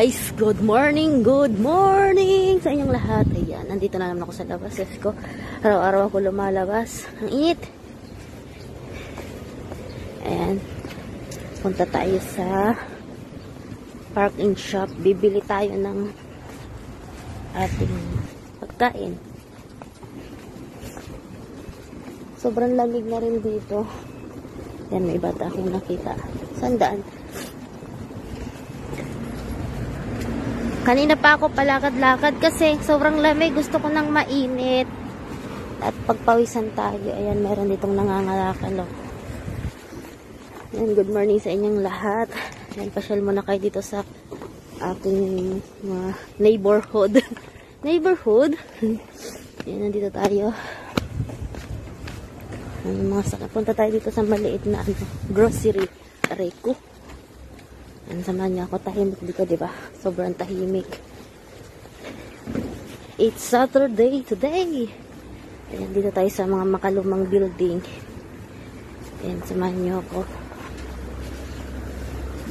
Guys, good morning sa inyong lahat. Ayan, nandito na naman ako sa labas. Yes ko, araw-araw ako lumalabas. Ang init. Ayan, punta tayo sa Park and Shop. Bibili tayo ng ating pagkain. Sobrang lamig na rin dito. Ayan, may bata akong nakita. Saan daan? Kanina pa ako palakad-lakad kasi sobrang lamig. Gusto ko nang mainit. At pagpawisan tayo. Ayan, meron ditong nangangalakal. Ayan, good morning sa inyong lahat. Ayan, pasyal muna kayo dito sa aking neighborhood. Neighborhood? Ayan, nandito tayo. Ayan, punta tayo dito sa maliit na grocery. Aray ko. Ayan, samahan niya ako. Tahimik dito, diba? Sobrang tahimik. It's Saturday today. Ayan, dito tayo sa mga makalumang building. Ayan, samahan niyo ako.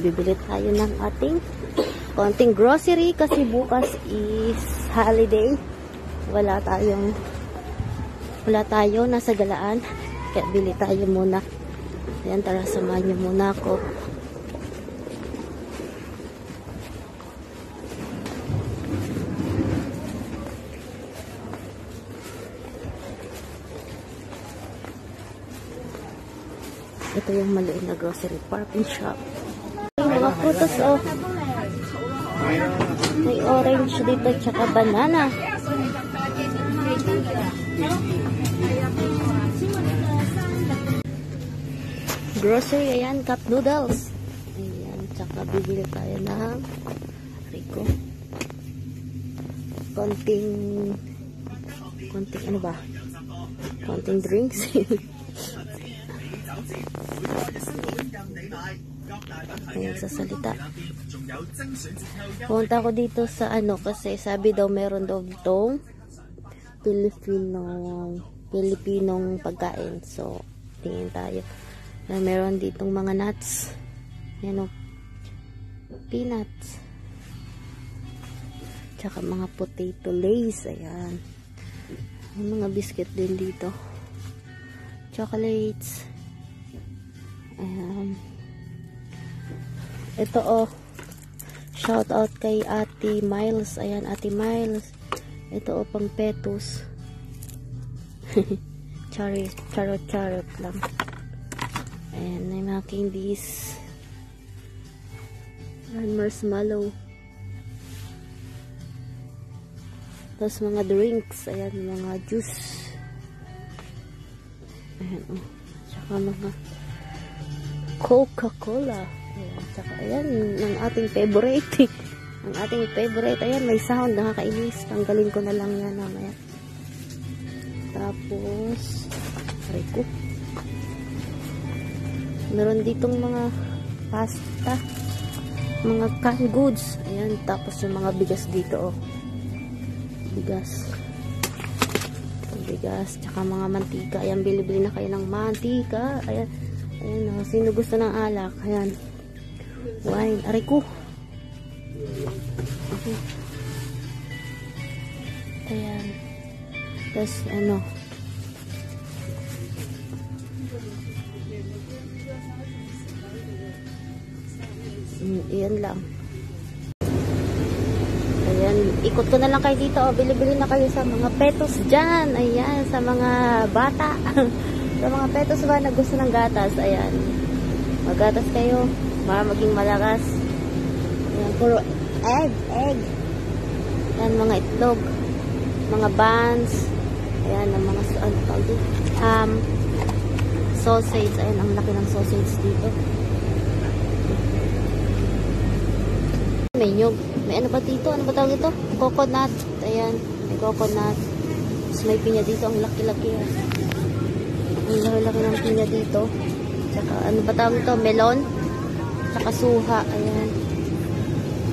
Bibili tayo ng ating konting grocery kasi bukas is holiday. Wala tayo nasa galaan. Kaya bili tayo muna. Ayan, tara, samahan niyo muna ako. Ito yung maliit na grocery, Park and Shop. May mga prutas, oh. May orange dito, tsaka banana. Grocery, ayan, cup noodles. Ayan, tsaka bibili tayo ng Rico. Konting ano ba? Konting drinks. Ayan, sasalita. Punta ako dito sa kasi sabi daw meron daw ditong Pilipinong pagkain. So, tingin tayo. Meron ditong mga nuts. Ayan, peanuts. Tsaka mga potato lays. Ayan. May mga biscuit din dito. Chocolates. Ayan. Ito, shout out kay Ate Miles. Ayan, Ate Miles. Ito, pang petus. Charot lang. Ayan, may mga candies. Ayan, marshmallow. Tapos mga drinks. Ayan, mga juice. Ayan, tsaka mga Coca-Cola. Ayan, tsaka ayan, ang ating favorite. Ang ating favorite. Ayan, may sound. Nakakainis. Tanggalin ko na lang yan mamaya. Tapos, aray ko. Meron ditong mga pasta. Mga canned goods. Ayan, tapos yung mga bigas dito, oh. Bigas, tsaka mga mantika. Ayan, bili-bili na kayo ng mantika. Ayan, ayan, sino gusto ng alak? Ayan, wine. Aray ko. Okay. Ayan, tapos iyan lang. Ayan, ikot ko na lang kayo dito. Bili-bili na kayo sa mga petos dyan. Ayan, sa mga bata. Sa mga petos ba na gusto ng gatas. Ayan, magatas kayo para maging malakas. Ayan, puro egg. Ayan, mga itlog, mga buns. Ayan, ang mga sausage. Ayan, ang laki ng sausage dito. May nyug. May ano ba dito? Ano ba tawag ito? Coconut. Ayan. May coconut. Tapos may pinya dito. Ang laki-laki. Ang laki-laki ng pinya dito. Tsaka ano ba tawag ito? Melon. Tsaka suha. Ayan.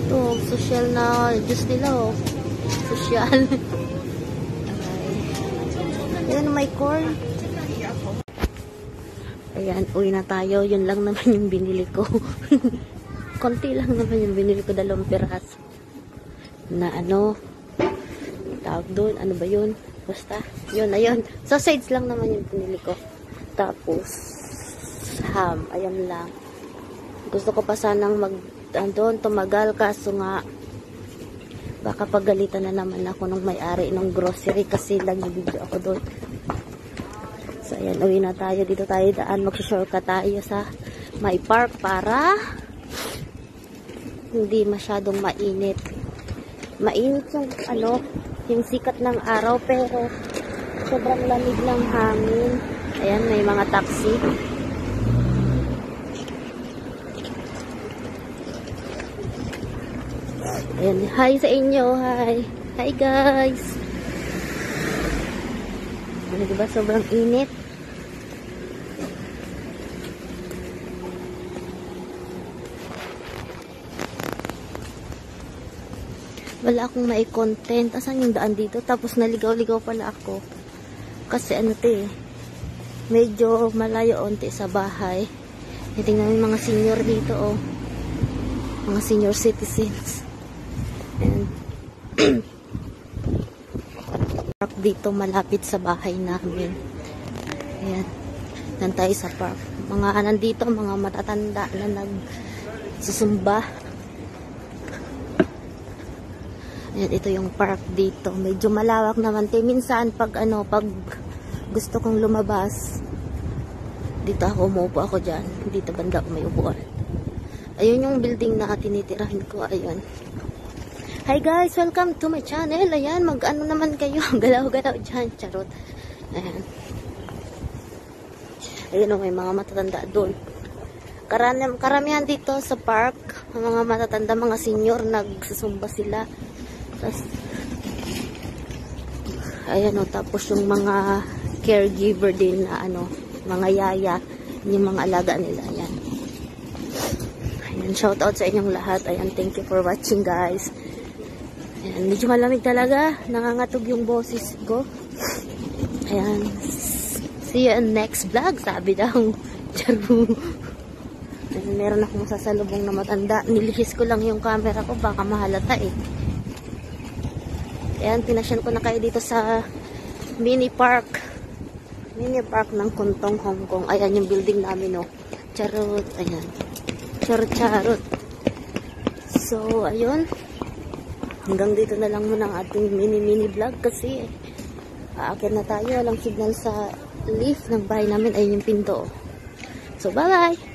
Ito. Social na juice nila, oh. Social. Okay. Ayan, may corn. Ayan. Uwi na tayo. Yun lang naman yung binili ko. Konti lang naman yung binili ko, 2 piraso. na ano, tawag doon, ano ba yun? Basta, yun, ayun. Sausage lang naman yung pinili ko. Tapos, ham, ayan lang. Gusto ko pa sanang doon, tumagal, kaso nga, baka pagalitan na naman ako nung may-ari ng grocery kasi nag-video ako doon. So, ayan, uwi na tayo. Dito tayo daan. Mag-shortcut tayo sa may park para hindi masyadong mainit. Mainit yung ano, yung sikat ng araw pero sobrang lamig ng hangin. Ayan, may mga taxi. Ayan, hi sa inyo, hi. Hi guys. Ano diba, sobrang init. Wala akong mai-content. Asan yung daan dito? Tapos naligaw-ligaw pala ako. Kasi ano medyo malayo onti sa bahay. Tingnan yung mga senior dito, oh. Mga senior citizens. And park dito malapit sa bahay namin. Ayan. Nantay sa park. Mga nandito, mga matatanda na nagsusumba. Ayan, ito yung park dito. Medyo malawak naman. Minsan pag gusto kong lumabas, dito ako, umuupo ako dyan. Dito banda may upuan. Ayun yung building na tinitirahin ko. Ayun. Hi guys! Welcome to my channel. Ayan, mag-ano naman kayo. Galaw-galaw dyan. Charot. Ayan. Ayun, may mga matatanda doon. Karamihan dito sa park, mga matatanda, mga senior, nagsusumba sila. Tapos, ayan o, tapos yung mga caregiver din na mga yaya, yung mga alaga nila, ayan. Ayan, shout out sa inyong lahat. Ayan, thank you for watching guys. Ayan, medyo malamig talaga, nangangatog yung boses ko. Ayan, see you in next vlog, sabi daw. Charo. Ayan, meron akong masasalubong na matanda. Nilihis ko lang yung camera ko, baka mahalata eh. Ayan, pinasyan ko na kayo dito sa mini park. Mini park ng Kuntong, Hong Kong. Ayan yung building namin, oh. Charot. Ayan. Charot. So, ayun. Hanggang dito na lang muna ang ating mini vlog kasi aakyat na tayo. Walang signal sa lift ng bahay namin. Ayun yung pinto. So, bye-bye!